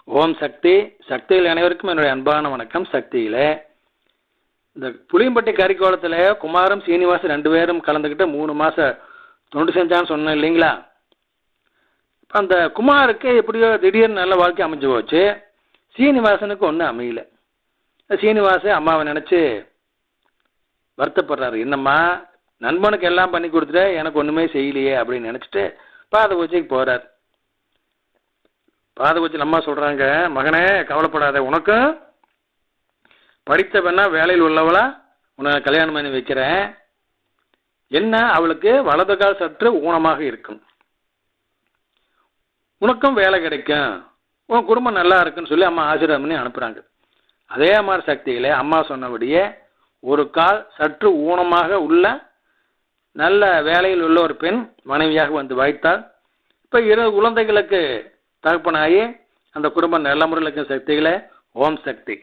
ஓம் சக்தி. சக்தியில் அனைவருக்கும் என்னுடைய அன்பான வணக்கம். சக்தியில் இந்த புளியம்பட்டி கரிக்கோளத்தில் குமாரும் சீனிவாசன் 2 பேரும் கலந்துக்கிட்டு 3 மாதம் தொண்டு செஞ்சான்னு சொன்னேன் இல்லைங்களா? இப்போ அந்த குமாருக்கு எப்படியோ திடீர்னு நல்ல வாழ்க்கை அமைஞ்சு போச்சு. சீனிவாசனுக்கு ஒன்றும் அமையல. சீனிவாசன் அம்மாவை நினச்சி வருத்தப்படுறாரு. என்னம்மா, நண்பனுக்கு எல்லாம் பண்ணி கொடுத்துட்டு எனக்கு ஒன்றுமே செய்யலையே அப்படின்னு நினச்சிட்டு பாத பூஜைக்கு போகிறார். பாத பூஜை அம்மா சொல்கிறாங்க, மகனே கவலைப்படாத, உனக்கும் படித்த பெண்ணா வேலையில் உள்ளவளா உன்னை கல்யாணம் பண்ணி வைக்கிறேன். என்ன, அவளுக்கு வலது கால் சற்று ஊனமாக இருக்கும், உனக்கும் வேலை கிடைக்கும், உன் குடும்பம் நல்லா இருக்குன்னு சொல்லி அம்மா ஆசீர்வாதம் பண்ணி அனுப்புகிறாங்க. அதே மாதிரி சக்தியில் அம்மா சொன்னபடியே ஒரு கால் சற்று ஊனமாக உள்ள நல்ல வேலையில் உள்ள ஒரு பெண் மனைவியாக வந்து வாய்த்தால் இப்போ 2 குழந்தைகளுக்கு தகப்பனாகி அந்த குடும்பம் நல்ல முறையில் இருக்க சக்திகளை ஓம் சக்தி.